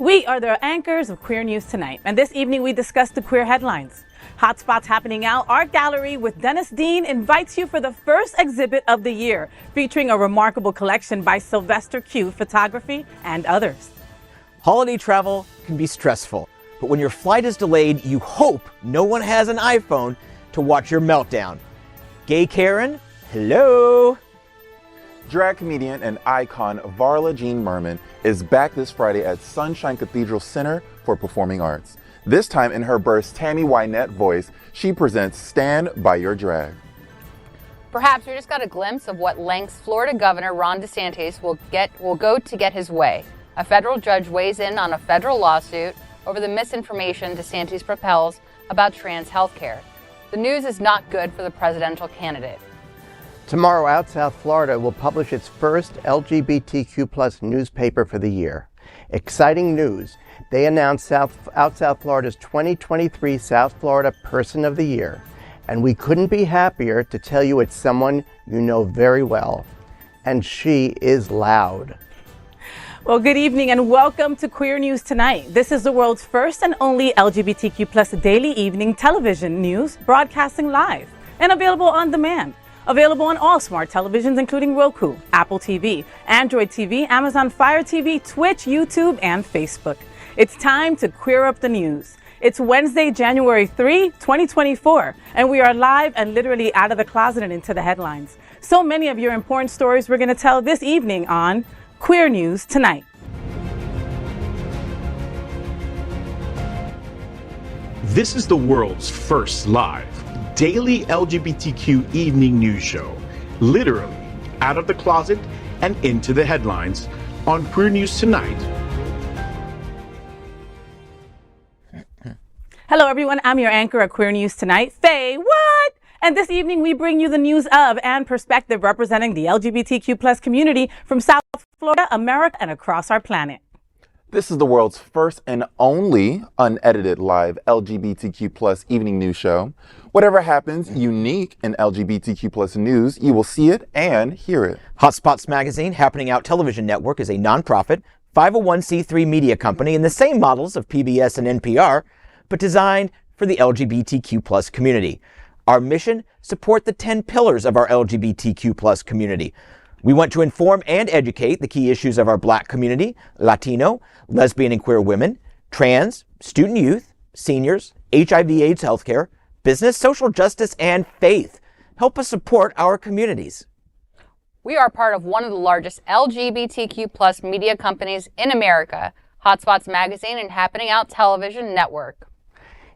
We are the anchors of Queer News Tonight, and this evening we discuss the queer headlines. Hotspots happening out. Art Gallery with Dennis Dean invites you for the first exhibit of the year, featuring a remarkable collection by Sylvester Q Photography and others. Holiday travel can be stressful, but when your flight is delayed, you hope no one has an iPhone to watch your meltdown. Gay Karen, hello. Drag comedian and icon Varla Merman is back this Friday at Sunshine Cathedral Center for Performing Arts. This time in her burst Tammy Wynette voice, she presents Stand By Your Drag. Perhaps we just got a glimpse of what lengths Florida Governor Ron DeSantis will go to get his way. A federal judge weighs in on a federal lawsuit over the misinformation DeSantis propels about trans health care. The news is not good for the presidential candidate. Tomorrow, Out South Florida will publish its first LGBTQ+ newspaper for the year. Exciting news. They announced Out South Florida's 2023 South Florida Person of the Year. And we couldn't be happier to tell you it's someone you know very well. And she is loud. Well, good evening and welcome to Queer News Tonight. This is the world's first and only LGBTQ+ daily evening television news broadcasting live and available on demand. Available on all smart televisions, including Roku, Apple TV, Android TV, Amazon Fire TV, Twitch, YouTube, and Facebook. It's time to queer up the news. It's Wednesday, January 3, 2024, and we are live and literally out of the closet and into the headlines. So many of your important stories we're going to tell this evening on Queer News Tonight. This is the world's first live daily LGBTQ evening news show, literally out of the closet and into the headlines on Queer News Tonight. Hello, everyone. I'm your anchor at Queer News Tonight, FayWhat? And this evening, we bring you the news of and perspective representing the LGBTQ+ community from South Florida, America, and across our planet. This is the world's first and only unedited live LGBTQ+ evening news show. Whatever happens unique in LGBTQ+ news, you will see it and hear it. Hotspots Magazine, Happening Out Television Network, is a nonprofit 501c3 media company in the same models of PBS and NPR, but designed for the LGBTQ+ community. Our mission, support the 10 pillars of our LGBTQ+ community. We want to inform and educate the key issues of our Black community, Latino, lesbian and queer women, trans, student youth, seniors, HIV/AIDS healthcare, business, social justice, and faith. Help us support our communities. We are part of one of the largest LGBTQ+ media companies in America, Hotspots Magazine and Happening Out Television Network.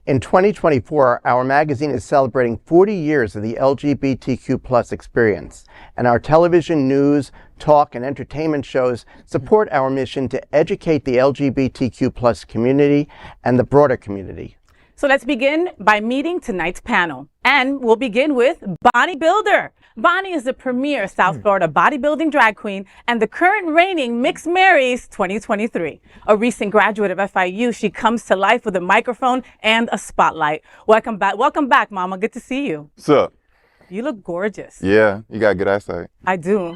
In 2024, our magazine is celebrating 40 years of the LGBTQ+ experience, and our television, news, talk, and entertainment shows support our mission to educate the LGBTQ+ community and the broader community. So let's begin by meeting tonight's panel. And we'll begin with Bonnie Builder. Bonnie is the premier South Florida bodybuilding drag queen and the current reigning Mixed Marries 2023. A recent graduate of FIU, she comes to life with a microphone and a spotlight. Welcome back, Mama. Good to see you. What's up? You look gorgeous. Yeah, you got good eyesight. I do.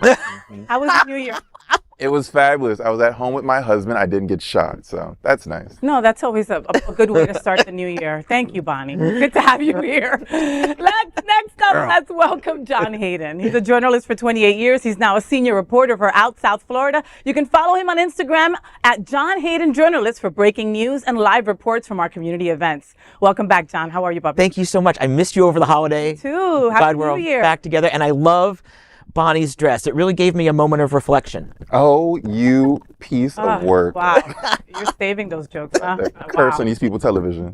How was the New Year? It was fabulous. I was at home with my husband. I didn't get shot, so that's nice. No, that's always a good way to start the new year. Thank you, Bonnie. Good to have you here. Next up, let's welcome John Hayden. He's a journalist for 28 years. He's now a senior reporter for Out South Florida. You can follow him on Instagram at John Hayden Journalist for breaking news and live reports from our community events. Welcome back, John. How are you, Bubba? Thank you so much. I missed you over the holiday. Me too. Glad we're all back together, and I love Bonnie's dress. It really gave me a moment of reflection. Oh, you piece of work. Wow. You're saving those jokes, huh? Curse on these people television.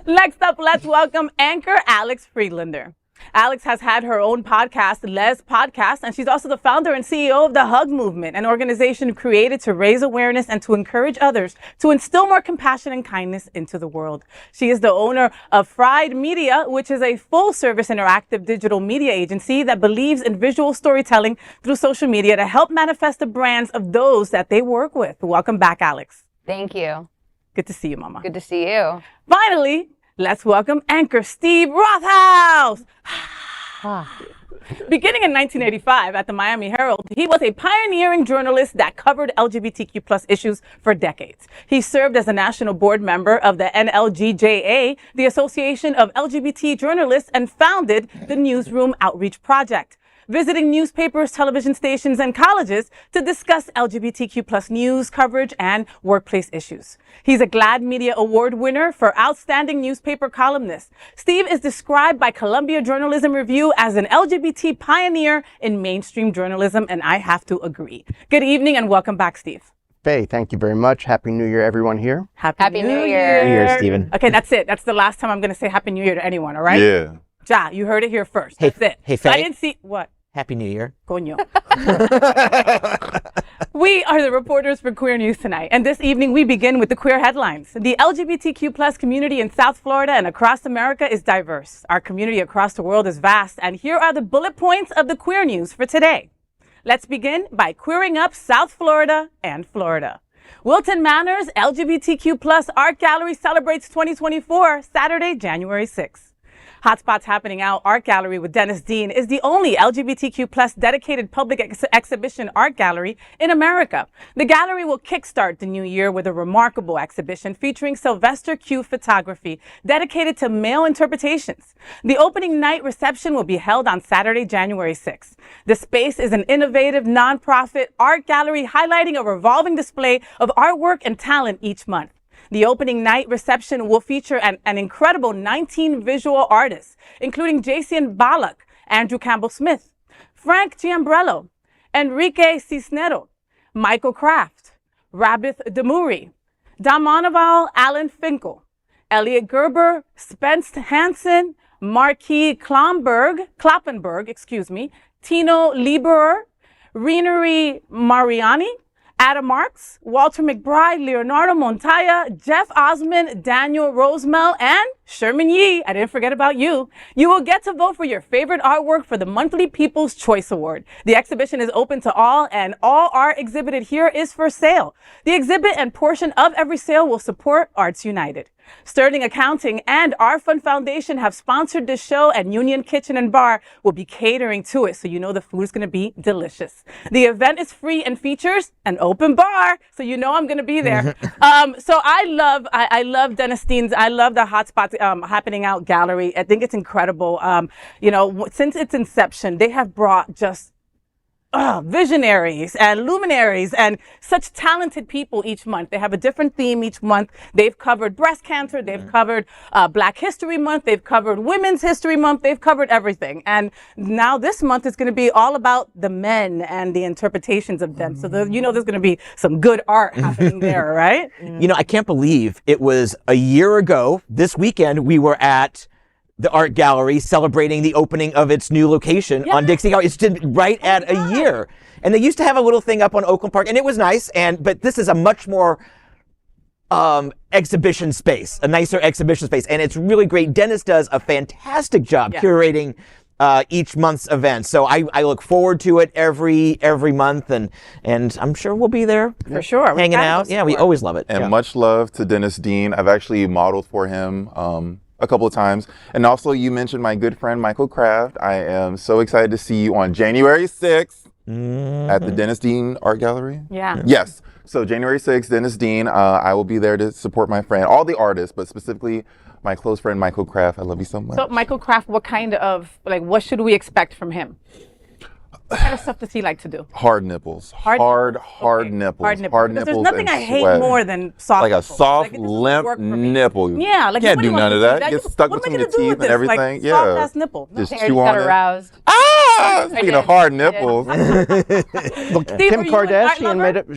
Next up, let's welcome anchor Alex Friedlander. Alex has had her own podcast, Les Podcast, and she's also the founder and CEO of the Hug Movement, an organization created to raise awareness and to encourage others to instill more compassion and kindness into the world. She is the owner of Fried Media, which is a full-service interactive digital media agency that believes in visual storytelling through social media to help manifest the brands of those that they work with. Welcome back, Alex. Thank you. Good to see you, Mama. Good to see you. Finally, let's welcome anchor Steve Rothaus. Beginning in 1985 at the Miami Herald, he was a pioneering journalist that covered LGBTQ plus issues for decades. He served as a national board member of the NLGJA, the Association of LGBT Journalists, and founded the Newsroom Outreach Project, visiting newspapers, television stations, and colleges to discuss LGBTQ plus news coverage and workplace issues. He's a GLAAD Media Award winner for Outstanding Newspaper Columnist. Steve is described by Columbia Journalism Review as an LGBT pioneer in mainstream journalism, and I have to agree. Good evening and welcome back, Steve. Faye, thank you very much. Happy New Year, everyone here. Happy New Year. New Year, Stephen. Okay, that's it. That's the last time I'm going to say Happy New Year to anyone, all right? Yeah. Ja, you heard it here first. That's it. Hey, Faye. I didn't see what. Happy New Year. Coño. We are the reporters for Queer News Tonight, and this evening we begin with the queer headlines. The LGBTQ plus community in South Florida and across America is diverse. Our community across the world is vast, and here are the bullet points of the queer news for today. Let's begin by queering up South Florida and Florida. Wilton Manors LGBTQ plus art gallery celebrates 2024, Saturday, January 6th. Hotspots Happening Out Art Gallery with Dennis Dean is the only LGBTQ plus dedicated public exhibition art gallery in America. The gallery will kickstart the new year with a remarkable exhibition featuring Sylvester Q photography dedicated to male interpretations. The opening night reception will be held on Saturday, January 6th. The space is an innovative nonprofit art gallery highlighting a revolving display of artwork and talent each month. The opening night reception will feature an incredible 19 visual artists, including Jason Balak, Andrew Campbell-Smith, Frank Giambrello, Enrique Cisnero, Michael Kraft, Rabith Demuri, Damonival Alan Finkel, Elliot Gerber, Spence Hansen, Marquis Kloppenberg, Tino Lieberer, Renary Mariani, Adam Marks, Walter McBride, Leonardo Montaya, Jeff Osmond, Daniel Rosemel, and Sherman Yee. I didn't forget about you. You will get to vote for your favorite artwork for the monthly People's Choice Award. The exhibition is open to all, and all art exhibited here is for sale. The exhibit and portion of every sale will support Arts United. Sterling Accounting and Our Fund Foundation have sponsored this show, and Union Kitchen and Bar will be catering to it, so you know the food is going to be delicious. The event is free and features an open bar, so you know I'm going to be there. So I love Dennis Dean's. I love the Hotspots Happening Out Gallery. I think it's incredible. Since its inception, they have brought just visionaries and luminaries and such talented people each month. They have a different theme each month. They've covered breast cancer. They've covered Black History Month. They've covered Women's History Month. They've covered everything. And now this month is going to be all about the men and the interpretations of them. So there's going to be some good art happening there, right? I can't believe it was a year ago. This weekend, we were at the art gallery celebrating the opening of its new location on Dixie Gallery. It's right at a year. And they used to have a little thing up on Oakland Park, and it was nice. But this is a much more exhibition space, a nicer exhibition space. And it's really great. Dennis does a fantastic job curating each month's event. So I look forward to it every month, and I'm sure we'll be there for sure, hanging out. Yeah, we always love it. And much love to Dennis Dean. I've actually modeled for him a couple of times. And also, you mentioned my good friend Michael Kraft. I am so excited to see you on January 6th at the Dennis Dean Art Gallery. Yeah. Yes. So January 6th, Dennis Dean. I will be there to support my friend, all the artists, but specifically my close friend Michael Kraft. I love you so much. So Michael Kraft, what should we expect from him? What kind of stuff does he like to do? Hard nipples. Hard nipples. Hard nipples. There's nothing I hate more than soft like nipples. A soft, limp nipple. Yeah, you can't do none of that. Get stuck between the teeth and everything. Soft ass nipple. No. Just chew on it. Aroused. Speaking of hard nipples. Look, Kim Kardashian made it.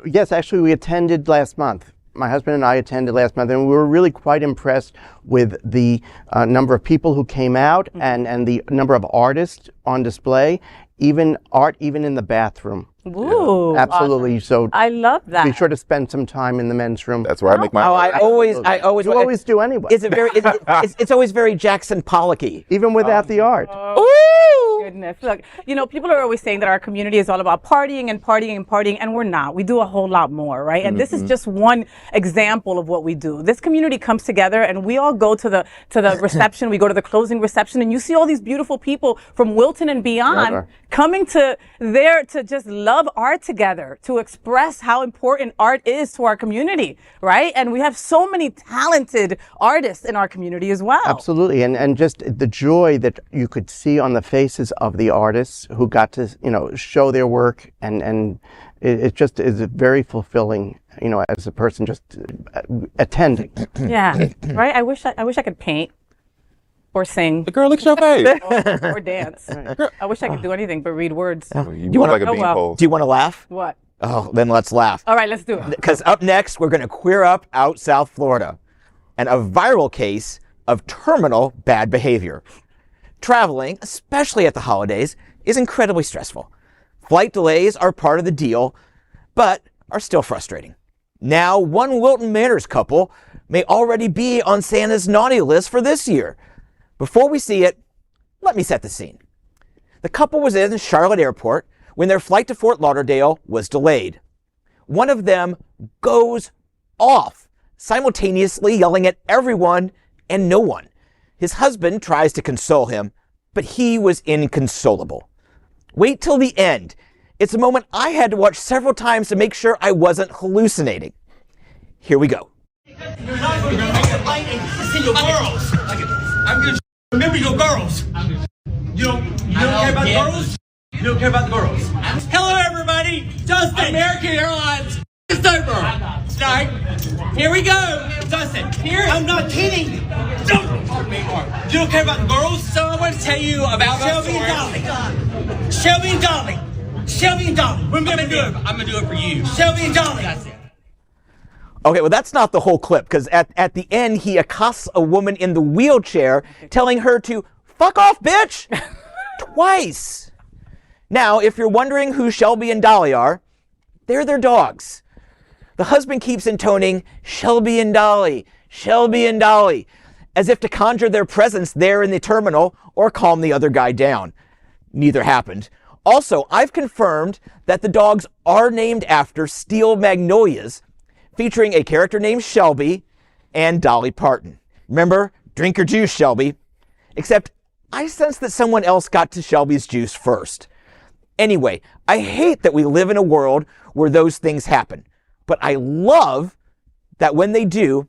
Yes, actually, we attended last month. My husband and I attended last month, and we were really quite impressed with the number of people who came out and the number of artists on display. Even in the bathroom. Ooh, absolutely. Awesome. So I love that. Be sure to spend some time in the men's room. That's where I make my. I always do anyway. It's always very Jackson Pollocky. Even without the art. Ooh, goodness. Look, people are always saying that our community is all about partying and partying and partying, and we're not. We do a whole lot more, right? And this is just one example of what we do. This community comes together, and we all go to the reception. We go to the closing reception, and you see all these beautiful people from Wilton and beyond coming to there to just love art together, to express how important art is to our community, right? And we have so many talented artists in our community as well. Absolutely, and just the joy that you could see on the faces of the artists who got to, show their work, and it just is very fulfilling, as a person just attending. Yeah, right? I wish I could paint or sing. The girl, look at your face. or dance. I wish I could do anything but read words. You look like a beanpole. Do you want to laugh? What? Oh, then let's laugh. All right, let's do it. Because up next, we're going to queer up out South Florida and a viral case of terminal bad behavior. Traveling, especially at the holidays, is incredibly stressful. Flight delays are part of the deal, but are still frustrating. Now, one Wilton Manors couple may already be on Santa's naughty list for this year. Before we see it, let me set the scene. The couple was in Charlotte Airport when their flight to Fort Lauderdale was delayed. One of them goes off, simultaneously yelling at everyone and no one. His husband tries to console him, but he was inconsolable. Wait till the end. It's a moment I had to watch several times to make sure I wasn't hallucinating. Here we go. You're not going to make the flight and see your girls. I'm going to remember your girls. You don't care about the girls? You don't care about the girls. Hello, everybody. Dustin. American Airlines. It's over. Start. Here we go. Dustin. Here. I'm not kidding. You don't care about the girls? So I want to tell you about Shelby and Dolly. Shelby and Dolly. Shelby and Dolly. Remember them. I'm going to do it for you. Shelby and Dolly. That's it. Okay, well, that's not the whole clip, because at the end, he accosts a woman in the wheelchair, telling her to fuck off, bitch, twice. Now, if you're wondering who Shelby and Dolly are, they're their dogs. The husband keeps intoning, Shelby and Dolly, Shelby and Dolly, as if to conjure their presence there in the terminal or calm the other guy down. Neither happened. Also, I've confirmed that the dogs are named after steel magnolias, featuring a character named Shelby and Dolly Parton. Remember, drink your juice, Shelby. Except I sense that someone else got to Shelby's juice first. Anyway, I hate that we live in a world where those things happen. But I love that when they do,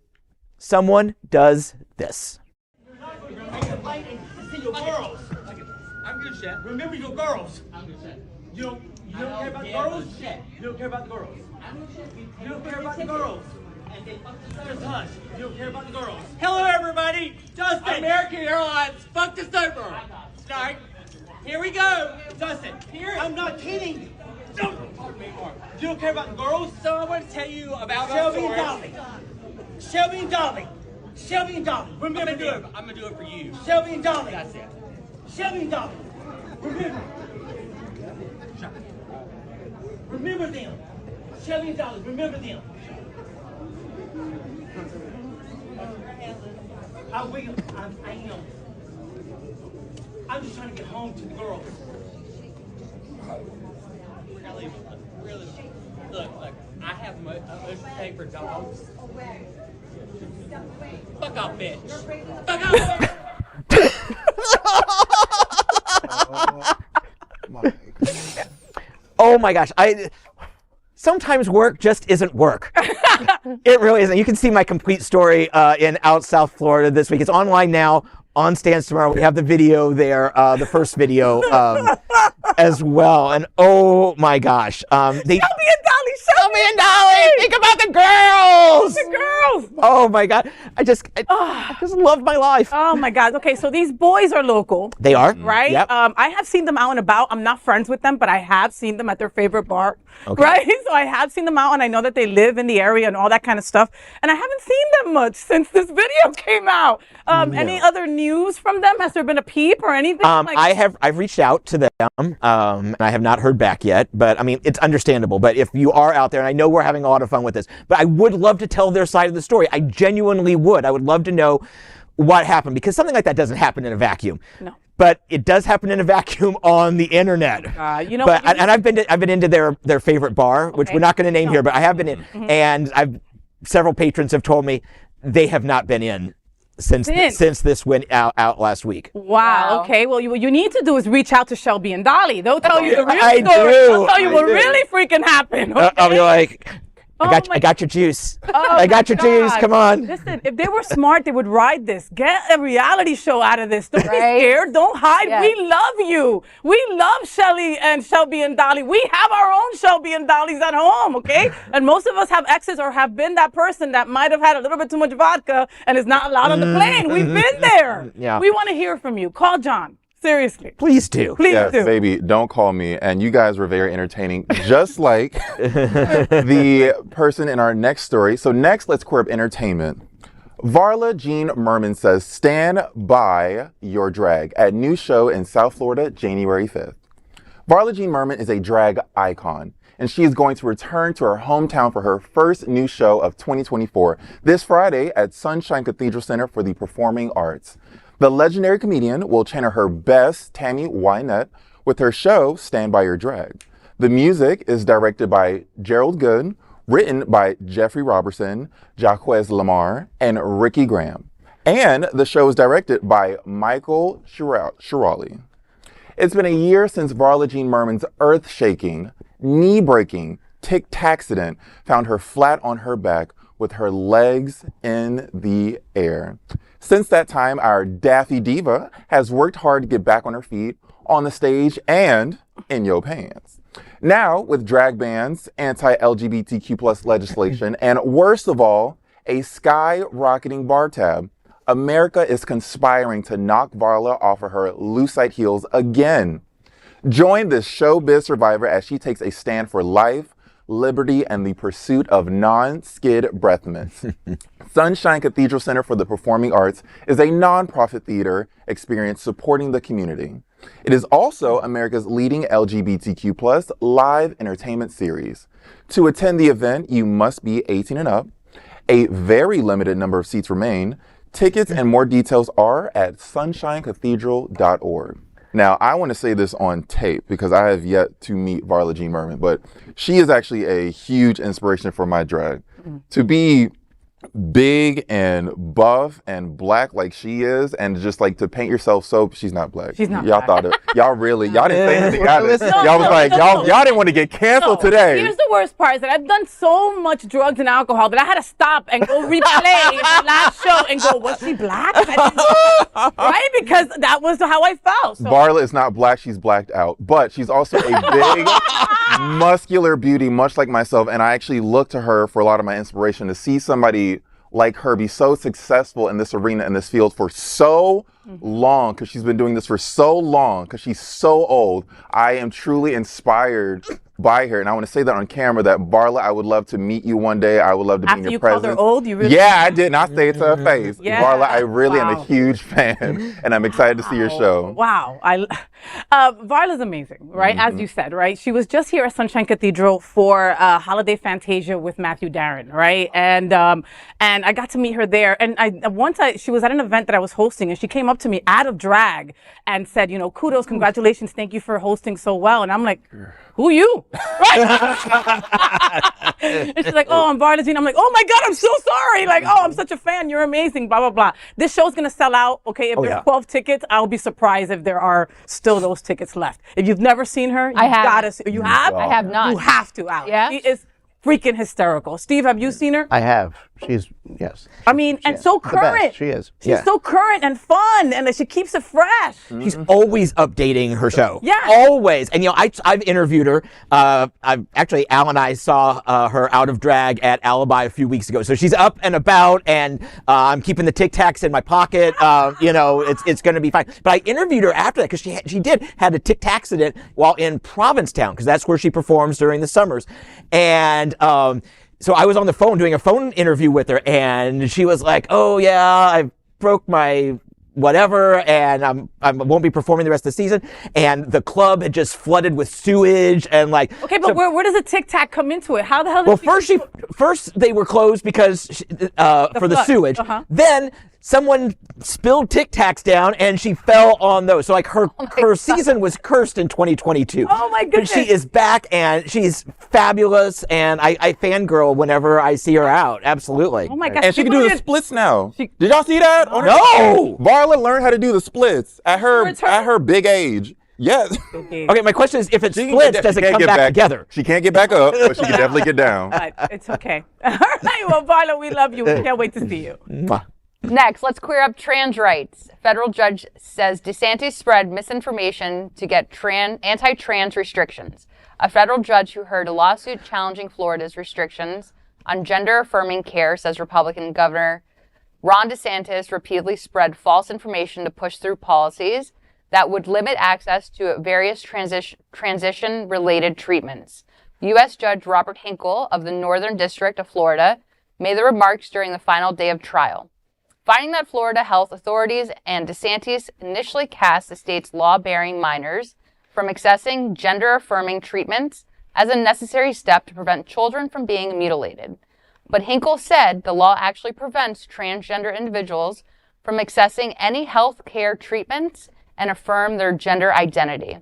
someone does this. You're not going to make the flight and see your girls. I'm good, Chef. Remember your girls. I'm good, Chef. You don't care about the girls? You don't care about the girls. You don't care about the girls. Just hush. You don't care about the girls. Hello, everybody. Dustin. American Airlines. Fuck this over. Start. Here we go. Dustin. Here. I'm not kidding. You don't care about the girls? So I want to tell you about Shelby and Dolly. Shelby and Dolly. Shelby and Dolly. Remember them. I'm going to do it for you. Shelby and Dolly. That's it. Shelby and Dolly. Remember them. Shelby and Dolly. Remember them. I will. I am. I'm just trying to get home to the girls. We're gonna leave. Really. Look. I have much to pay for dogs. Fuck off, bitch. Fuck off. Oh my gosh, sometimes work just isn't work. It really isn't. You can see my complete story in Out South Florida this week. It's online now, on stands tomorrow. We have the video there, the first video as well. And oh my gosh. Shelby and Dolly, think about the girls. The girls. Oh my God. I just love my life. Oh my God. Okay, so these boys are local. They are. Right? Yep. I have seen them out and about. I'm not friends with them, but I have seen them at their favorite bar. Okay. Right? So I have seen them out, and I know that they live in the area and all that kind of stuff. And I haven't seen them much since this video came out. Any other news from them? Has there been a peep or anything? I've reached out to them, and I have not heard back yet. But I mean, it's understandable. But if you are out there, and I know we're having a lot of fun with this, but I would love to tell their side of the story. I genuinely would. I would love to know what happened, because something like that doesn't happen in a vacuum. No. but it does happen in a vacuum on the internet. You know, but and I've been into their favorite bar, which we're not going to name here, but I have been in, and several patrons have told me they have not been in since this went out last week. Wow. Okay. Well, what you need to do is reach out to Shelby and Dolly. They'll tell you the real story. They'll tell you what really freaking happened. Okay? I'll be like, I got your juice. I got your juice. Come on. Listen, if they were smart, they would ride this. Get a reality show out of this. Don't be scared. Don't hide. Yes. We love you. We love Shelby and Dolly. We have our own Shelby and Dollys at home, okay? And most of us have exes or have been that person that might have had a little bit too much vodka and is not allowed on the plane. We've been there. Yeah. We want to hear from you. Call John. Seriously. Please do. Please yes, do. Baby, don't call me. And you guys were very entertaining, just like the person in our next story. So next, let's queer up entertainment. Varla Jean Merman says, stand by your drag at new show in South Florida, January 5th. Varla Jean Merman is a drag icon, and she is going to return to her hometown for her first new show of 2024 this Friday at Sunshine Cathedral Center for the Performing Arts. The legendary comedian will channel her best Tammy Wynette with her show, Stand By Your Drag. The music is directed by Gerald Good, written by Jeffrey Robertson, Jaquez Lamar, and Ricky Graham. And the show is directed by Michael Shirali. It's been a year since Varla Jean Merman's earth-shaking, knee-breaking tic-tac-cident found her flat on her back with her legs in the air. Since that time, our Daffy Diva has worked hard to get back on her feet, on the stage, and in your pants. Now, with drag bans, anti-LGBTQ+ legislation, and worst of all, a skyrocketing bar tab, America is conspiring to knock Varla off of her Lucite heels again. Join this showbiz survivor as she takes a stand for life, liberty, and the pursuit of non-skid breath mints. Sunshine Cathedral Center for the Performing Arts is a nonprofit theater experience supporting the community. It is also America's leading LGBTQ+ live entertainment series. To attend the event, you must be 18 and up. A very limited number of seats remain. Tickets and more details are at sunshinecathedral.org. Now, I want to say this on tape because I have yet to meet Varla Jean Merman, but she is actually a huge inspiration for my drag. To be big and buff and black like she is, and just like to paint yourself so she's not black. She's not y'all black. thought it. Y'all didn't say anything. Y'all was like, y'all didn't want to get canceled today. Here's the worst part is that I've done so much drugs and alcohol that I had to stop and go replay the last show and go, was she black? Right? Because that was how I felt. So. Varla is not black, she's blacked out. But she's also a big, muscular beauty, much like myself. And I actually look to her for a lot of my inspiration to see somebody like her be so successful in this arena, in this field for so long, because she's been doing this for so long, because she's so old. I am truly inspired by her, and I want to say that on camera, that Varla, I would love to meet you one day. I would love to be in your presence. After you called her old, you really... Yeah, I did, and I say it to her face. Yeah. Varla, I really am a huge fan, and I'm excited to see your show. Wow. Varla's amazing, right? As you said, right? She was just here at Sunshine Cathedral for Holiday Fantasia with Matthew Darren, right? And I got to meet her there. And she was at an event that I was hosting, and she came up to me out of drag and said, kudos, congratulations, thank you for hosting so well. And I'm like, who you? Right? And she's like, oh, I'm Varla Jean. I'm like, oh my God, I'm so sorry. Like, oh, I'm such a fan. You're amazing, blah, blah, blah. This show's going to sell out. Okay, if there's 12 tickets, I'll be surprised if there are still those tickets left. If you've never seen her, you gotta see. You have? I have not. You have to, Alex. Yeah? She is freaking hysterical. Steve, have you seen her? I have. Yes. I mean, and so current. She is. She's so current and fun, and she keeps it fresh. She's always updating her show. Yeah. Always. And, I've interviewed her. Al and I saw her out of drag at Alibi a few weeks ago. So she's up and about, and I'm keeping the Tic Tacs in my pocket. It's going to be fine. But I interviewed her after that because she had a Tic Tac accident while in Provincetown, because that's where she performs during the summers. And, so I was on the phone doing a phone interview with her, and she was like, oh yeah, I broke my whatever, and I won't be performing the rest of the season. And the club had just flooded with sewage, and like. Okay, but where does the Tic Tac come into it? How the hell did first they were closed because for the sewage. Uh-huh. Then someone spilled Tic Tacs down and she fell on those. So like her season was cursed in 2022. Oh my goodness. But she is back and she's fabulous, and I fangirl whenever I see her out. Absolutely. Oh my gosh. And she can do the splits now. Did y'all see that? No. Varla learned how to do the splits at her big age. Yes. Okay, my question is, if it splits, does it come back together? She can't get back up, but she can definitely get down. It's okay. All right, well, Varla, we love you. We can't wait to see you. Next, let's queer up trans rights. Federal judge says DeSantis spread misinformation to get anti-trans restrictions. A federal judge who heard a lawsuit challenging Florida's restrictions on gender-affirming care says Republican Governor Ron DeSantis repeatedly spread false information to push through policies that would limit access to various transition-related treatments. U.S. Judge Robert Hinkle of the Northern District of Florida made the remarks during the final day of trial, finding that Florida health authorities and DeSantis initially cast the state's law-bearing minors from accessing gender-affirming treatments as a necessary step to prevent children from being mutilated. But Hinkle said the law actually prevents transgender individuals from accessing any health care treatments and affirm their gender identity.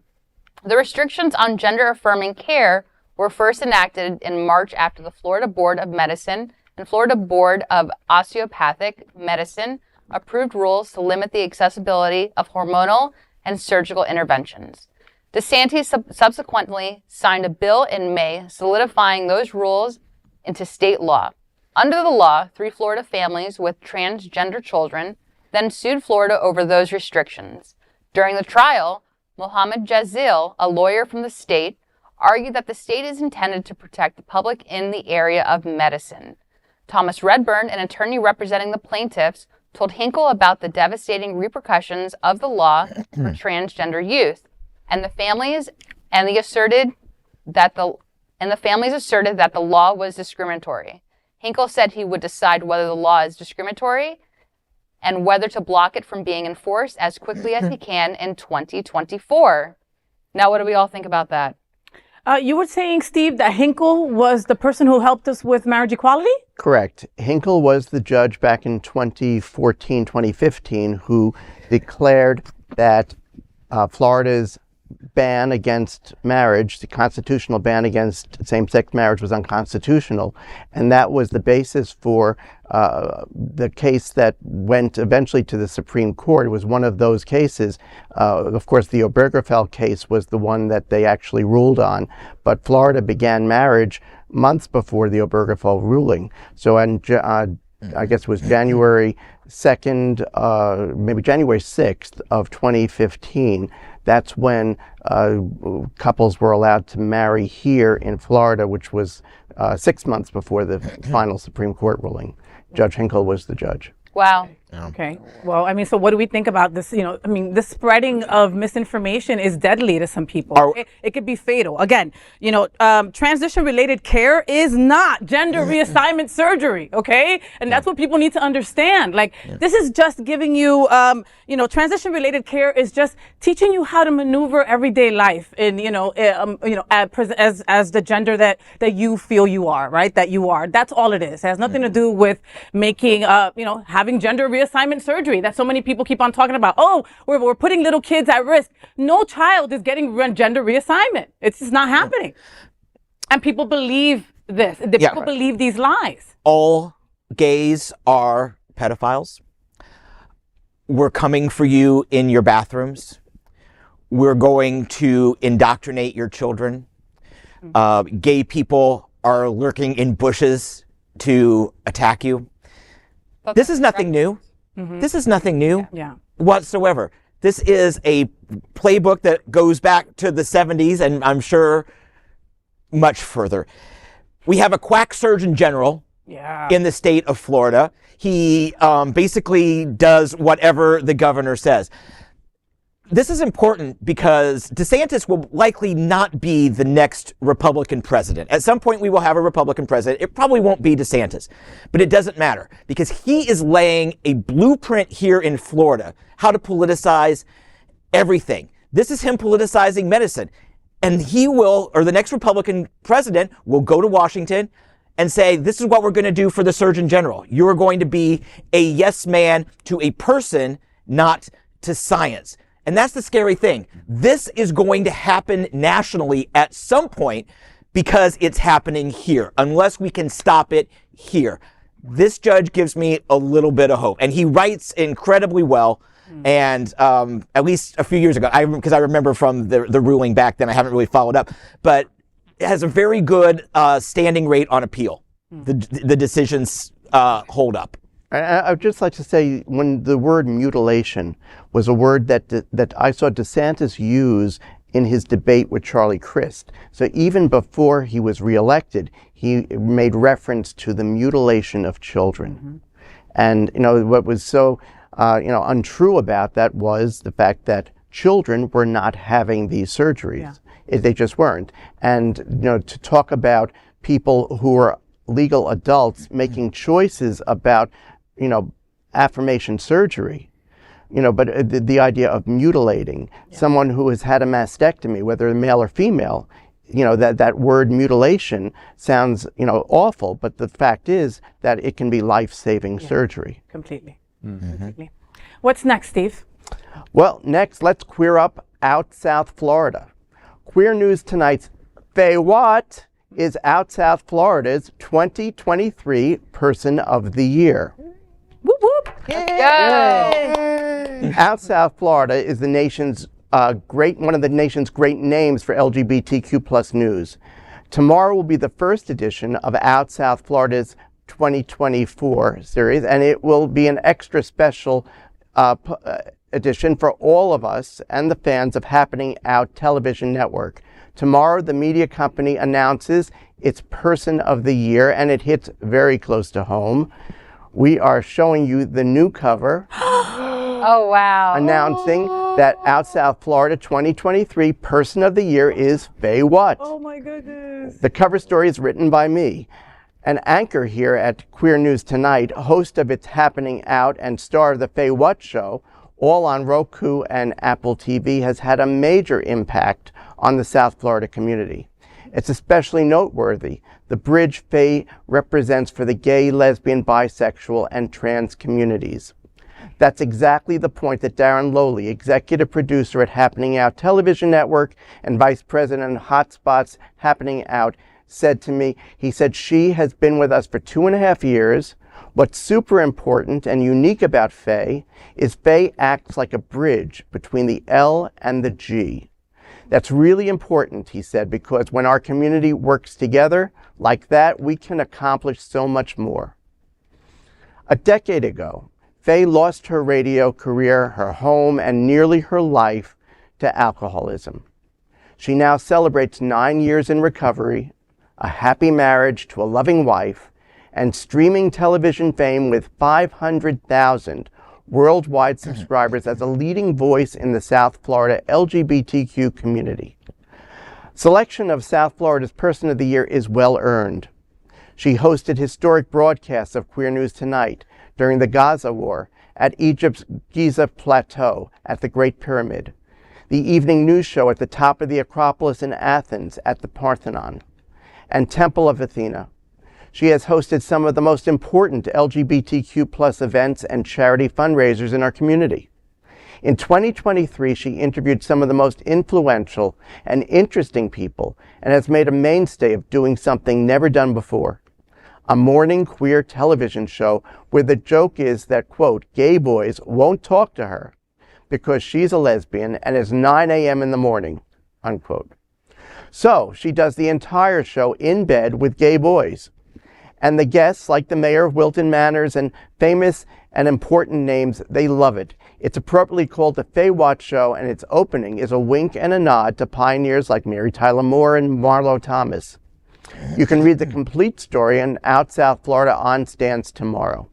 The restrictions on gender-affirming care were first enacted in March after the Florida Board of Medicine and Florida Board of Osteopathic Medicine approved rules to limit the accessibility of hormonal and surgical interventions. DeSantis subsequently signed a bill in May solidifying those rules into state law. Under the law, 3 Florida families with transgender children then sued Florida over those restrictions. During the trial, Mohammed Jazil, a lawyer from the state, argued that the state is intended to protect the public in the area of medicine. Thomas Redburn, an attorney representing the plaintiffs, told Hinkle about the devastating repercussions of the law for transgender youth, and the families asserted that the law was discriminatory. Hinkle said he would decide whether the law is discriminatory and whether to block it from being enforced as quickly as he can in 2024. Now, what do we all think about that? You were saying, Steve, that Hinkle was the person who helped us with marriage equality? Correct. Hinkle was the judge back in 2014, 2015, who declared that Florida's ban against marriage, the constitutional ban against same-sex marriage, was unconstitutional. And that was the basis for the case that went eventually to the Supreme Court. It was one of those cases. Of course, the Obergefell case was the one that they actually ruled on. But Florida began marriage months before the Obergefell ruling. So I guess it was January 2nd, maybe January 6th of 2015. That's when couples were allowed to marry here in Florida, which was 6 months before the final Supreme Court ruling. Judge Hinkle was the judge. Wow. Okay. Well, I mean, so what do we think about this? The spreading of misinformation is deadly to some people. It could be fatal. Again, transition-related care is not gender reassignment surgery, okay? And that's what people need to understand. This is just giving you, transition-related care is just teaching you how to maneuver everyday life in, as the gender that you feel you are, right? That you are. That's all it is. It has nothing to do with making, having gender reassignment surgery that so many people keep on talking about. Oh, we're putting little kids at risk. No child is getting gender reassignment. It's just not happening. And people believe this. People believe these lies. All gays are pedophiles. We're coming for you in your bathrooms. We're going to indoctrinate your children. Gay people are lurking in bushes to attack you. This is nothing new. This is nothing new whatsoever. This is a playbook that goes back to the 70s, and I'm sure much further. We have a quack surgeon general in the state of Florida. He basically does whatever the governor says. This is important because DeSantis will likely not be the next Republican president. At some point, we will have a Republican president. It probably won't be DeSantis, but it doesn't matter because he is laying a blueprint here in Florida, how to politicize everything. This is him politicizing medicine. And he will, or the next Republican president will go to Washington and say, this is what we're going to do for the Surgeon General. You are going to be a yes man to a person, not to science. And that's the scary thing. This is going to happen nationally at some point because it's happening here, unless we can stop it here. This judge gives me a little bit of hope, and he writes incredibly well. And at least a few years ago, because I remember from the ruling back then, I haven't really followed up, but it has a very good standing rate on appeal. The decisions hold up. I would just like to say, when the word mutilation was a word that I saw DeSantis use in his debate with Charlie Crist. So even before he was reelected, he made reference to the mutilation of children. And, what was so, untrue about that was the fact that children were not having these surgeries. They just weren't. And, to talk about people who are legal adults making choices about, affirmation surgery, but the idea of mutilating someone who has had a mastectomy, whether male or female, that word mutilation sounds, awful, but the fact is that it can be life-saving surgery. Completely. Completely. What's next, Steve? Well, next, let's queer up Out South Florida. Queer News Tonight's FayWhat is Out South Florida's 2023 Person of the Year. Whoop, whoop. Yay! Out South Florida is the nation's one of the nation's great names for LGBTQ plus news. Tomorrow will be the first edition of Out South Florida's 2024 series, and it will be an extra special edition for all of us and the fans of Happening Out television network. Tomorrow, the media company announces its Person of the Year, and it hits very close to home. We are showing you the new cover. Oh, wow. Announcing that Out South Florida 2023 Person of the Year is FayWhat. Oh, my goodness. The cover story is written by me. An anchor here at Queer News Tonight, host of It's Happening Out and star of the FayWhat show, all on Roku and Apple TV, has had a major impact on the South Florida community. It's especially noteworthy, the bridge Faye represents for the gay, lesbian, bisexual, and trans communities. That's exactly the point that Darren Lowley, executive producer at Happening Out Television Network and vice president of Hotspots Happening Out, said to me. He said, she has been with us for 2.5 years. What's super important and unique about Faye is Faye acts like a bridge between the L and the G. That's really important, he said, because when our community works together like that, we can accomplish so much more. A decade ago, Faye lost her radio career, her home, and nearly her life to alcoholism. She now celebrates 9 years in recovery, a happy marriage to a loving wife, and streaming television fame with 500,000 worldwide subscribers as a leading voice in the South Florida LGBTQ community. Selection of South Florida's Person of the Year is well earned. She hosted historic broadcasts of Queer News Tonight during the Gaza War, at Egypt's Giza Plateau, at the Great Pyramid, the evening news show at the top of the Acropolis in Athens at the Parthenon, and Temple of Athena. She has hosted some of the most important LGBTQ plus events and charity fundraisers in our community. In 2023, she interviewed some of the most influential and interesting people and has made a mainstay of doing something never done before. A morning queer television show where the joke is that, quote, gay boys won't talk to her because she's a lesbian and it's 9 a.m. in the morning, unquote. So she does the entire show in bed with gay boys. And the guests, like the mayor of Wilton, Manors, and famous and important names, they love it. It's appropriately called the FayWhat Show, and its opening is a wink and a nod to pioneers like Mary Tyler Moore and Marlo Thomas. You can read the complete story in Out South Florida on stands tomorrow.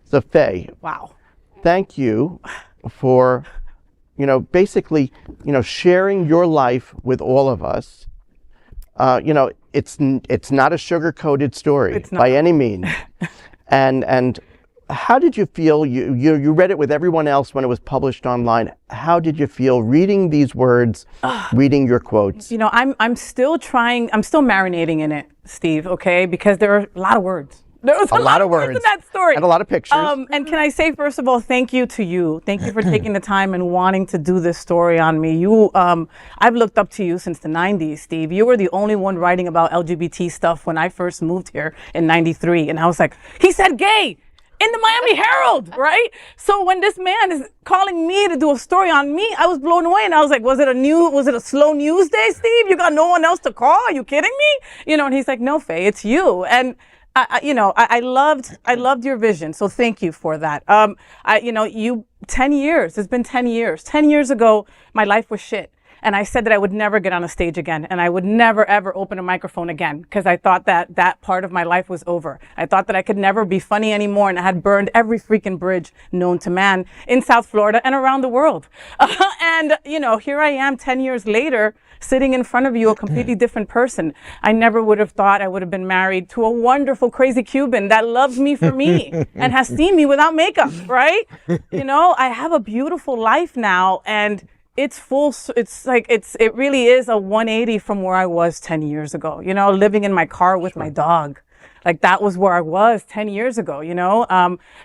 So Faye, wow, thank you for, basically, sharing your life with all of us. It's not a sugar-coated story by any means. and How did you feel? You read it with everyone else when it was published online. How did you feel reading these words, reading your quotes? You know, I'm still marinating in it, Steve, okay? Because there are a lot of words. There was a lot of words in that story. And a lot of pictures. And can I say, first of all, thank you to you. Thank you for taking the time and wanting to do this story on me. I've looked up to you since the 90s, Steve. You were the only one writing about LGBT stuff when I first moved here in 93. And I was like, he said gay in the Miami Herald, right? So when this man is calling me to do a story on me, I was blown away, and I was like, was it a slow news day, Steve? You got no one else to call? Are you kidding me? You know, and he's like, no, Faye, it's you. And I loved your vision. So thank you for that. 10 years, it's been 10 years. 10 years ago, my life was shit. And I said that I would never get on a stage again, and I would never, ever open a microphone again, because I thought that part of my life was over. I thought that I could never be funny anymore, and I had burned every freaking bridge known to man in South Florida and around the world. And, here I am 10 years later, sitting in front of you, a completely different person. I never would have thought I would have been married to a wonderful, crazy Cuban that loves me for me and has seen me without makeup, right? I have a beautiful life now, and it really is a 180 from where I was 10 years ago, living in my car with my dog. Like, that was where I was 10 years ago,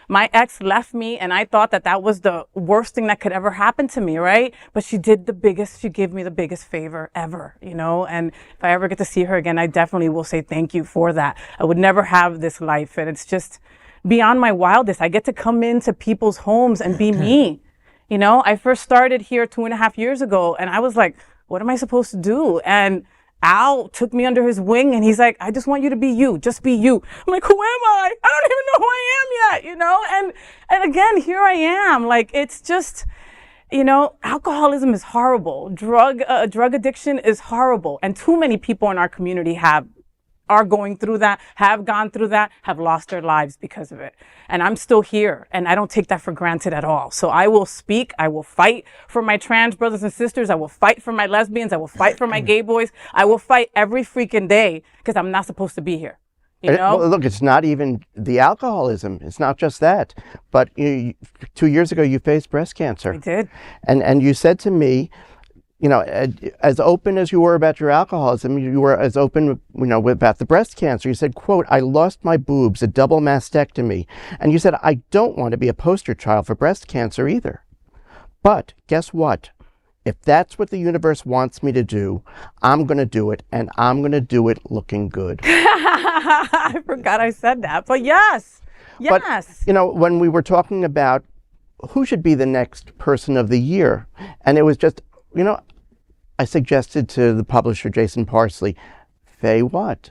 my ex left me, and I thought that was the worst thing that could ever happen to me, right? But she gave me the biggest favor ever, and if I ever get to see her again, I definitely will say thank you for that. I would never have this life, and it's just beyond my wildest. I get to come into people's homes and be me. I first started here 2.5 years ago, and I was like, what am I supposed to do? And Al took me under his wing, and he's like, I just want you to be you. Just be you. I'm like, who am I? I don't even know who I am yet, And again, here I am. Like, it's just, alcoholism is horrible. Drug addiction is horrible. And too many people in our community are going through that, have gone through that, have lost their lives because of it. And I'm still here, and I don't take that for granted at all. So I will speak, I will fight for my trans brothers and sisters, I will fight for my lesbians, I will fight for my gay boys, I will fight every freaking day, because I'm not supposed to be here. Well, look, it's not even the alcoholism. It's not just that. But 2 years ago, you faced breast cancer. I did. And you said to me, as open as you were about your alcoholism, you were as open, about the breast cancer. You said, quote, I lost my boobs, a double mastectomy. And you said, I don't want to be a poster child for breast cancer either. But guess what? If that's what the universe wants me to do, I'm going to do it, and I'm going to do it looking good. I forgot I said that, but yes. But, when we were talking about who should be the next person of the year, and it was just, I suggested to the publisher, Jason Parsley, FayWhat?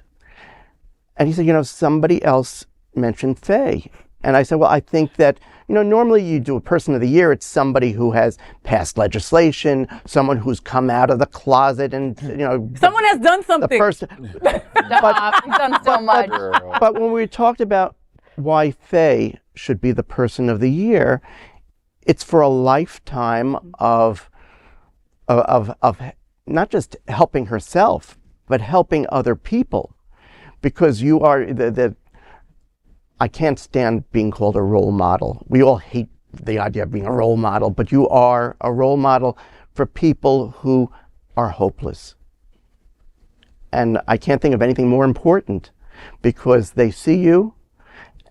And he said, somebody else mentioned Faye. And I said, well, I think that, normally you do a person of the year, it's somebody who has passed legislation, someone who's come out of the closet, and, someone has done something. You've done so much. But when we talked about why Faye should be the person of the year, it's for a lifetime of not just helping herself, but helping other people, because you are I can't stand being called a role model. We all hate the idea of being a role model, but you are a role model for people who are hopeless. And I can't think of anything more important, because they see you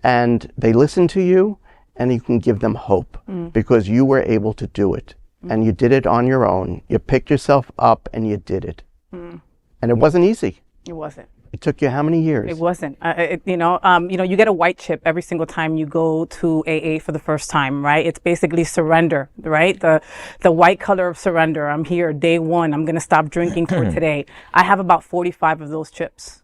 and they listen to you, and you can give them hope because you were able to do it. And you did it on your own. You picked yourself up and you did it. And it wasn't easy. It wasn't. It took you how many years? It wasn't. You get a white chip every single time you go to AA for the first time, right? It's basically surrender, right? The white color of surrender. I'm here, day one. I'm going to stop drinking for today. I have about 45 of those chips.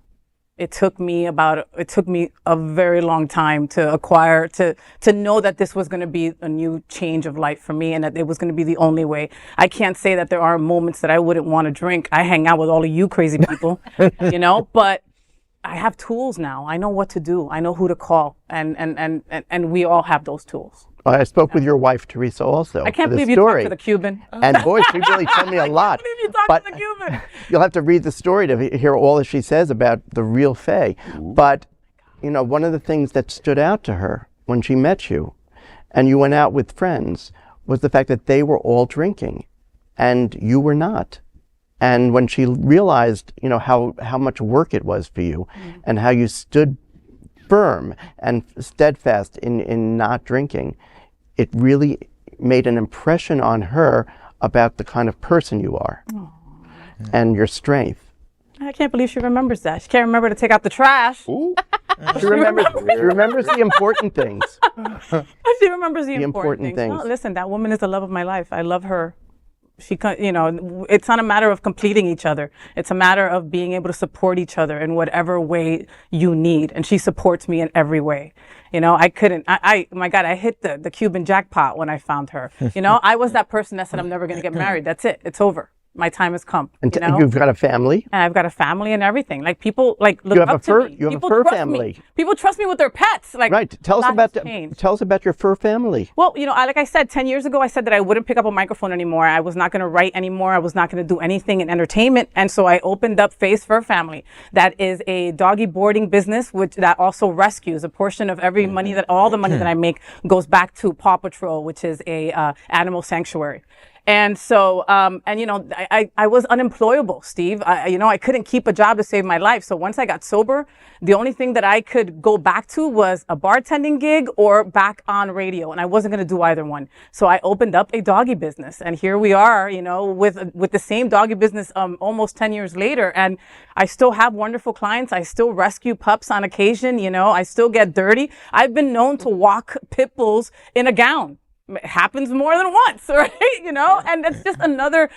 It took me a very long time to acquire, to know that this was going to be a new change of life for me, and that it was going to be the only way. I can't say that there are moments that I wouldn't want to drink. I hang out with all of you crazy people, but I have tools now. I know what to do. I know who to call, and we all have those tools. I spoke with your wife, Teresa, also. I can't believe you talked to the Cuban. And boy, she really told me a lot. I can't believe you talked to the Cuban. You'll have to read the story to hear all that she says about the real Faye. But, one of the things that stood out to her when she met you and you went out with friends was the fact that they were all drinking and you were not. And when she realized, how much work it was for you and how you stood firm and steadfast in not drinking, it really made an impression on her about the kind of person you are and your strength. I can't believe she remembers that. She can't remember to take out the trash. Ooh. She remembers the important things. She remembers the important things. things. No, listen, that woman is the love of my life. I love her. It's not a matter of completing each other. It's a matter of being able to support each other in whatever way you need. And she supports me in every way. My God, I hit the Cuban jackpot when I found her. I was that person that said, I'm never going to get married. That's it. It's over. My time has come. And you've got a family? And I've got a family and everything. Like, people look you have up to me. You have a fur family. People trust me with their pets. Like, right. Tell us about your fur family. Well, like I said, 10 years ago, I said that I wouldn't pick up a microphone anymore. I was not going to write anymore. I was not going to do anything in entertainment. And so I opened up Faye's Fur Family. That is a doggy boarding business, that also rescues a portion of every money all the money that I make goes back to Paw Patrol, which is a animal sanctuary. And so, I was unemployable, Steve. I couldn't keep a job to save my life. So once I got sober, the only thing that I could go back to was a bartending gig or back on radio. And I wasn't going to do either one. So I opened up a doggy business. And here we are, with the same doggy business almost 10 years later. And I still have wonderful clients. I still rescue pups on occasion. I still get dirty. I've been known to walk pit bulls in a gown. It happens more than once, right? And it's just another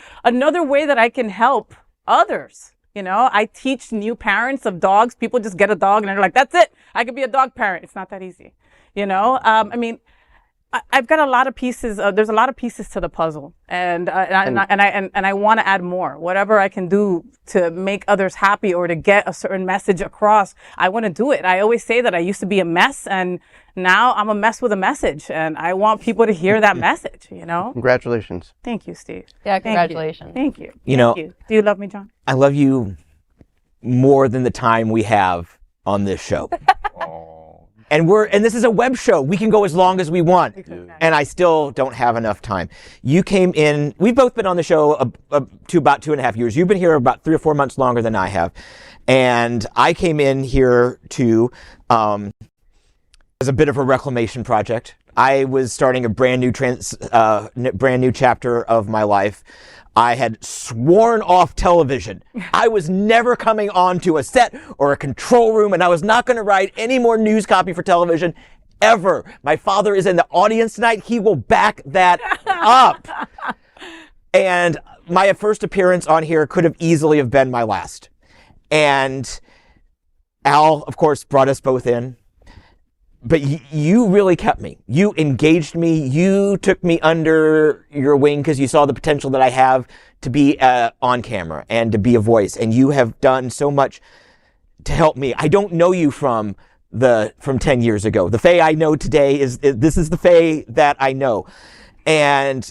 way that I can help others. I teach new parents of dogs. People just get a dog and they're like, that's it. I could be a dog parent. It's not that easy. I've got a lot of pieces. There's a lot of pieces to the puzzle, and I want to add more. Whatever I can do to make others happy or to get a certain message across, I want to do it. I always say that I used to be a mess, and now I'm a mess with a message, and I want people to hear that message. Congratulations. Thank you, Steve. Yeah, congratulations. Thank you. Thank you. Do you love me, John? I love you more than the time we have on this show. And this is a web show. We can go as long as we want. And I still don't have enough time. You came in, we've both been on the show to about 2.5 years. You've been here about 3 or 4 months longer than I have. And I came in here as a bit of a reclamation project. I was starting a brand new chapter of my life. I had sworn off television. I was never coming onto a set or a control room, and I was not going to write any more news copy for television ever. My father is in the audience tonight. He will back that up. And my first appearance on here could have easily have been my last. And Al, of course, brought us both in. But you really kept me. You engaged me. You took me under your wing because you saw the potential that I have to be on camera and to be a voice. And you have done so much to help me. I don't know you from 10 years ago. The Faye I know today this is the Faye that I know. And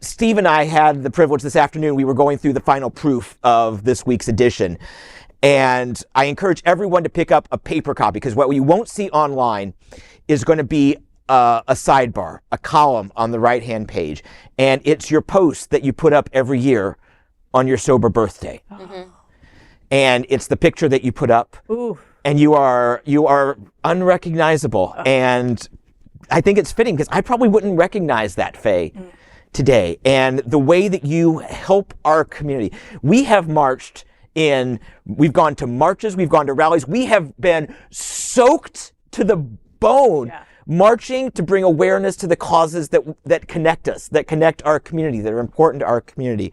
Steve and I had the privilege this afternoon. We were going through the final proof of this week's edition. And I encourage everyone to pick up a paper copy because what you won't see online is going to be a sidebar, a column on the right-hand page. And it's your post that you put up every year on your sober birthday. Mm-hmm. And it's the picture that you put up. Ooh. And you are unrecognizable. And I think it's fitting because I probably wouldn't recognize that Faye today. And the way that you help our community. We have marched we've gone to marches, we've gone to rallies, we have been soaked to the bone, marching to bring awareness to the causes that connect us, that connect our community, that are important to our community.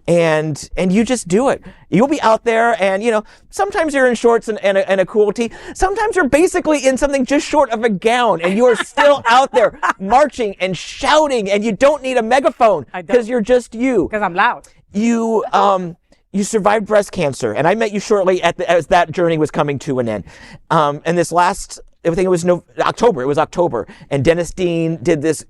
And you just do it. You'll be out there and, sometimes you're in shorts and a cool tee. Sometimes you're basically in something just short of a gown and you are still out there marching and shouting and you don't need a megaphone because you're just you. Because I'm loud. You survived breast cancer, and I met you shortly as that journey was coming to an end. And this last, I think it was October, and Dennis Dean did this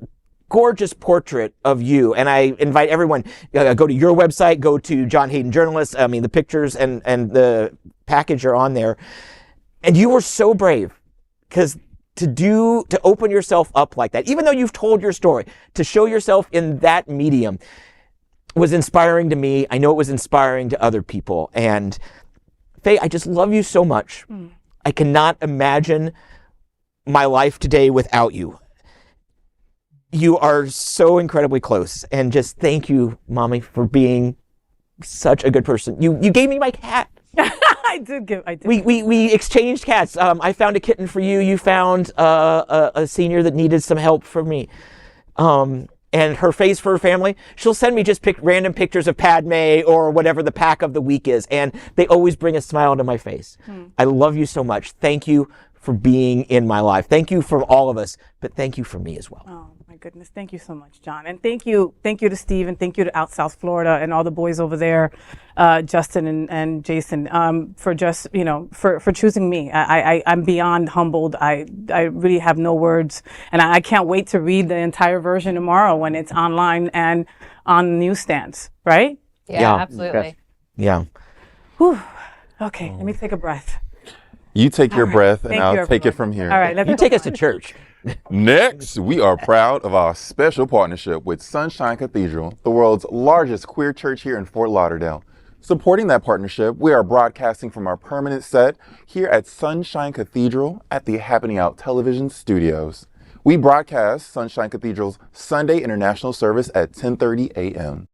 gorgeous portrait of you. And I invite everyone, go to your website, go to John Hayden Journalist. I mean, the pictures and the package are on there. And you were so brave, because to open yourself up like that, even though you've told your story, to show yourself in that medium was inspiring to me. I know it was inspiring to other people. And Faye, I just love you so much. I cannot imagine my life today without you. You are so incredibly close. And just thank you, Mommy, for being such a good person. You gave me my cat. I did. We exchanged cats. I found a kitten for you. You found a senior that needed some help for me. And her face for her family, she'll send me just random pictures of Padme or whatever the pack of the week is. And they always bring a smile to my face. I love you so much. Thank you for being in my life. Thank you from all of us, but thank you for me as well. Oh my goodness. Thank you so much, John. And thank you to Steve, and thank you to South Florida and all the boys over there, Justin and Jason, for just, for choosing me. I'm beyond humbled. I really have no words, and I can't wait to read the entire version tomorrow when it's online and on newsstands, right? Yeah, absolutely. Yeah. Whew. Okay, let me take a breath. You take your breath, and I'll you, take it from here. All right, let's You take us to church. Next, we are proud of our special partnership with Sunshine Cathedral, the world's largest queer church here in Fort Lauderdale. Supporting that partnership, we are broadcasting from our permanent set here at Sunshine Cathedral at the Happening Out Television Studios. We broadcast Sunshine Cathedral's Sunday International Service at 10:30 a.m.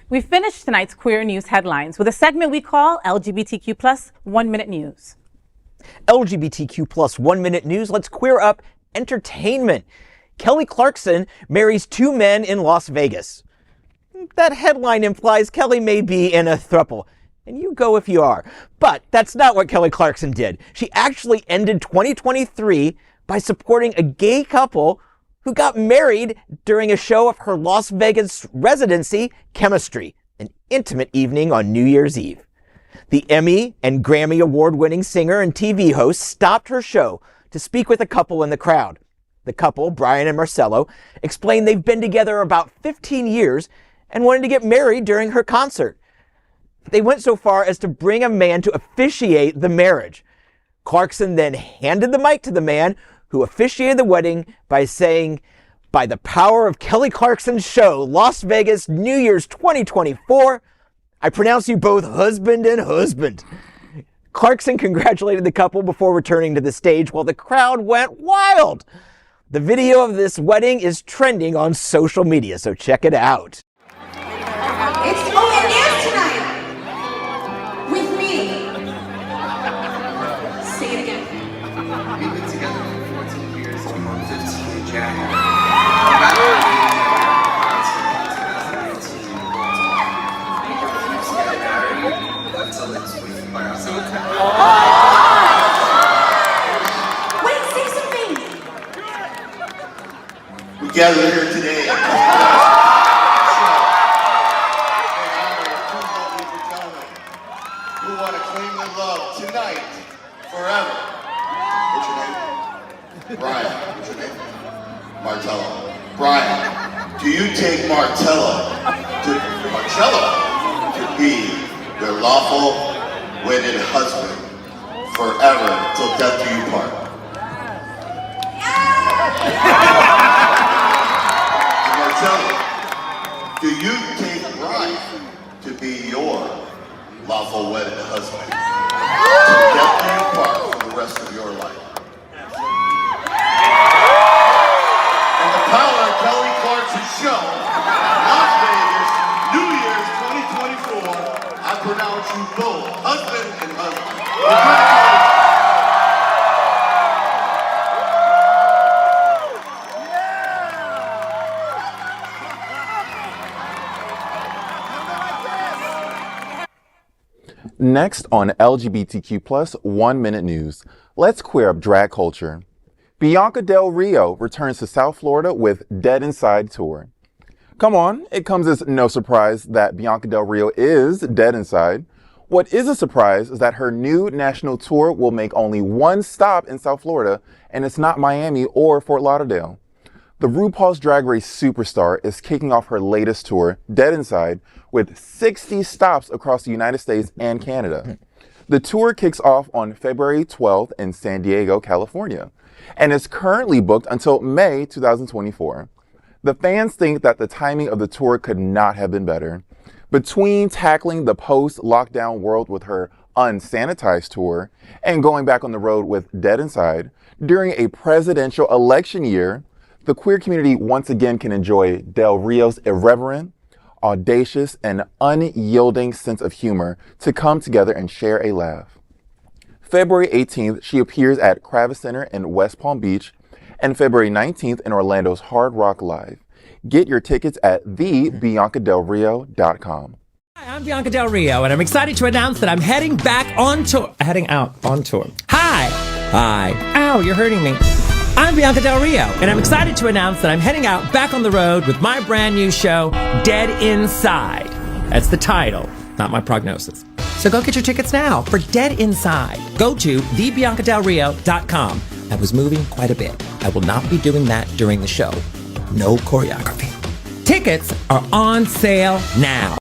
We finished tonight's Queer News headlines with a segment we call LGBTQ plus 1 Minute News. LGBTQ plus 1 Minute News. Let's queer up entertainment. Kelly Clarkson marries 2 men in Las Vegas. That headline implies Kelly may be in a throuple. And you go if you are. But that's not what Kelly Clarkson did. She actually ended 2023 by supporting a gay couple who got married during a show of her Las Vegas residency, Chemistry, an intimate evening on New Year's Eve. The Emmy and Grammy award-winning singer and TV host stopped her show to speak with a couple in the crowd. The couple, Brian and Marcelo, explained they've been together about 15 years and wanted to get married during her concert. They went so far as to bring a man to officiate the marriage. Clarkson then handed the mic to the man who officiated the wedding by saying, "By the power of Kelly Clarkson's show, Las Vegas, New Year's 2024, I pronounce you both husband and husband." Clarkson congratulated the couple before returning to the stage while the crowd went wild. The video of this wedding is trending on social media, so check it out. It's Cohen dance tonight with me. Say it again. We've been together for 14 years, 15 in January. Wait, say something. We gathered here today. We want to claim their love tonight, forever. What's your name? Brian. What's your name? Martello. Brian, do you take Martello to Coachella to be your lawful wedded husband forever till death do you part. And Marcella, do you take pride to be your lawful wedded husband till death do you part for the rest of your life? And the power of Kelly Clarkson show, Las Vegas, New Year's 2024, I pronounce you both husband and husband. Next on LGBTQ+ 1 Minute News, let's queer up drag culture. Bianca Del Rio returns to South Florida with Dead Inside Tour. Come on, it comes as no surprise that Bianca Del Rio is dead inside. What is a surprise is that her new national tour will make only one stop in South Florida, and it's not Miami or Fort Lauderdale. The RuPaul's Drag Race superstar is kicking off her latest tour, Dead Inside, with 60 stops across the United States and Canada. The tour kicks off on February 12th in San Diego, California, and is currently booked until May 2024. The fans think that the timing of the tour could not have been better. Between tackling the post-lockdown world with her unsanitized tour and going back on the road with Dead Inside, during a presidential election year, the queer community once again can enjoy Del Rio's irreverent, audacious, and unyielding sense of humor to come together and share a laugh. February 18th, she appears at Kravis Center in West Palm Beach, and February 19th in Orlando's Hard Rock Live. Get your tickets at thebiancadelrio.com. Hi, I'm Bianca Del Rio, and I'm excited to announce that I'm heading out on tour. Hi. Ow, you're hurting me. I'm Bianca Del Rio, and I'm excited to announce that I'm heading out back on the road with my brand new show, Dead Inside. That's the title, not my prognosis. So go get your tickets now for Dead Inside. Go to thebiancadelrio.com. I was moving quite a bit. I will not be doing that during the show. No choreography. Tickets are on sale now.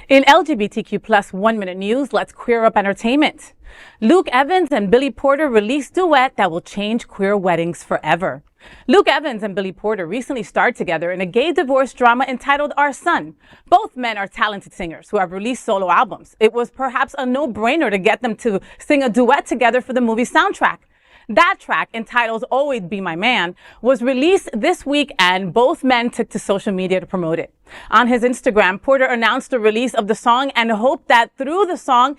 In LGBTQ+ 1 Minute News, let's queer up entertainment. Luke Evans and Billy Porter released Duet that will change queer weddings forever. Luke Evans and Billy Porter recently starred together in a gay divorce drama entitled Our Son. Both men are talented singers who have released solo albums. It was perhaps a no-brainer to get them to sing a duet together for the movie soundtrack. That track, entitled Always Be My Man, was released this week, and both men took to social media to promote it. On his Instagram, Porter announced the release of the song and hoped that though the song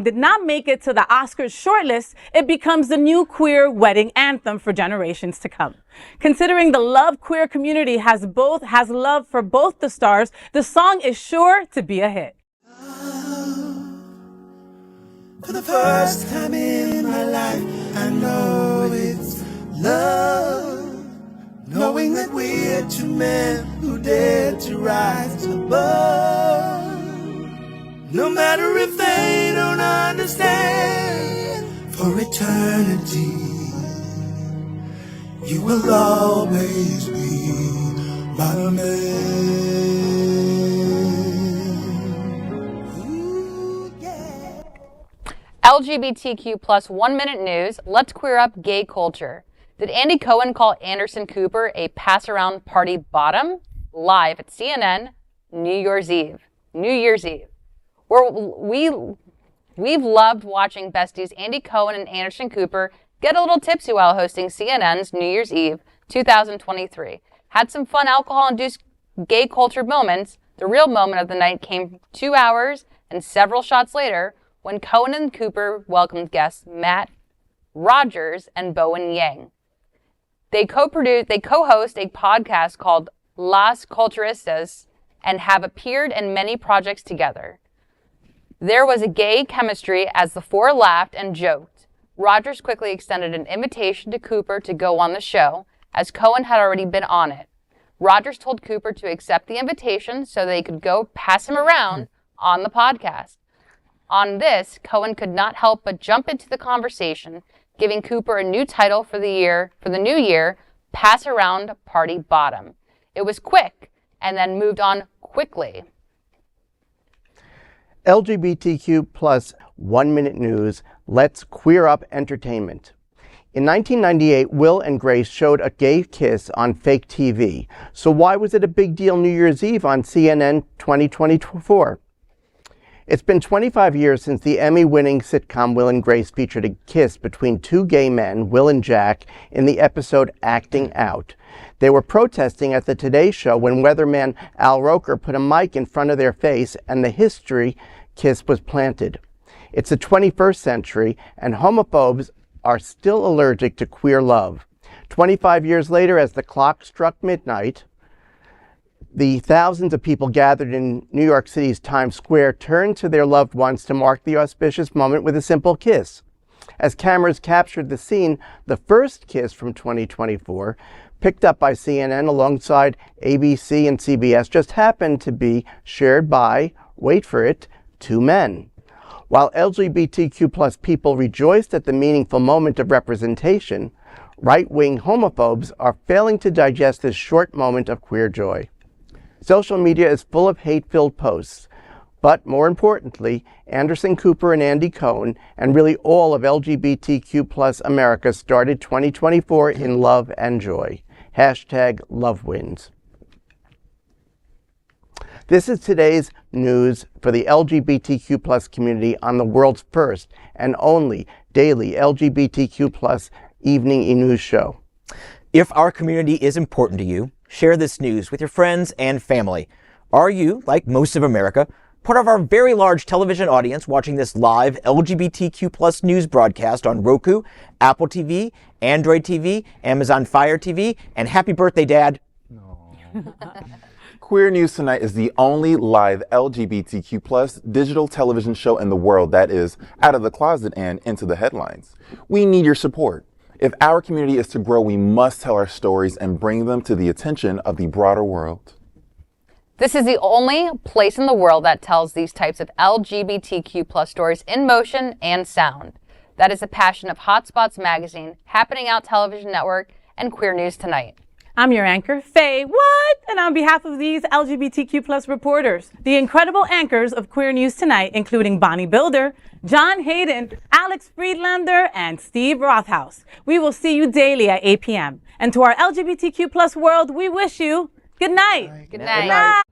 did not make it to the Oscars shortlist, it becomes the new queer wedding anthem for generations to come. Considering the love queer community has love for both the stars, the song is sure to be a hit. For the first time in my life, I know it's love. Knowing that we're two men who dare to rise above. No matter if they don't understand, for eternity, you will always be my man. LGBTQ+ 1 Minute News, let's queer up gay culture. Did Andy Cohen call Anderson Cooper a pass-around party bottom? Live at CNN, New Year's Eve. We've loved watching besties Andy Cohen and Anderson Cooper get a little tipsy while hosting CNN's New Year's Eve 2023. Had some fun alcohol-induced gay culture moments. The real moment of the night came 2 hours and several shots later, when Cohen and Cooper welcomed guests Matt Rogers and Bowen Yang. They co-host a podcast called Las Culturistas and have appeared in many projects together. There was a gay chemistry as the four laughed and joked. Rogers quickly extended an invitation to Cooper to go on the show, as Cohen had already been on it. Rogers told Cooper to accept the invitation so they could go pass him around on the podcast. On this, Cohen could not help but jump into the conversation, giving Cooper a new title for the new year, pass around party bottom. It was quick and then moved on quickly. LGBTQ plus 1 Minute News, let's queer up entertainment. In 1998, Will and Grace showed a gay kiss on fake TV. So why was it a big deal New Year's Eve on CNN 2024? It's been 25 years since the Emmy-winning sitcom Will and Grace featured a kiss between two gay men, Will and Jack, in the episode Acting Out. They were protesting at the Today Show when weatherman Al Roker put a mic in front of their face and the history kiss was planted. It's the 21st century and homophobes are still allergic to queer love. 25 years later, as the clock struck midnight, the thousands of people gathered in New York City's Times Square turned to their loved ones to mark the auspicious moment with a simple kiss. As cameras captured the scene, the first kiss from 2024, picked up by CNN alongside ABC and CBS, just happened to be shared by, wait for it, two men. While LGBTQ plus people rejoiced at the meaningful moment of representation, right-wing homophobes are failing to digest this short moment of queer joy. Social media is full of hate-filled posts, but more importantly, Anderson Cooper and Andy Cohen, and really all of LGBTQ plus America started 2024 in love and joy. #LoveWins. This is today's news for the LGBTQ plus community on the world's first and only daily LGBTQ plus evening e-news show. If our community is important to you, share this news with your friends and family. Are you, like most of America, part of our very large television audience watching this live LGBTQ plus news broadcast on Roku, Apple TV, Android TV, Amazon Fire TV, and happy birthday, Dad? No. Queer News Tonight is the only live LGBTQ plus digital television show in the world that is out of the closet and into the headlines. We need your support. If our community is to grow, we must tell our stories and bring them to the attention of the broader world. This is the only place in the world that tells these types of LGBTQ plus stories in motion and sound. That is the passion of Hotspots Magazine, Happening Out Television Network, and Queer News Tonight. I'm your anchor, FayWhat, and on behalf of these LGBTQ plus reporters, the incredible anchors of Queer News Tonight, including Bonnie Builder, John Hayden, Alex Friedlander, and Steve Rothaus. We will see you daily at 8 p.m. And to our LGBTQ plus world, we wish you good night. Good night.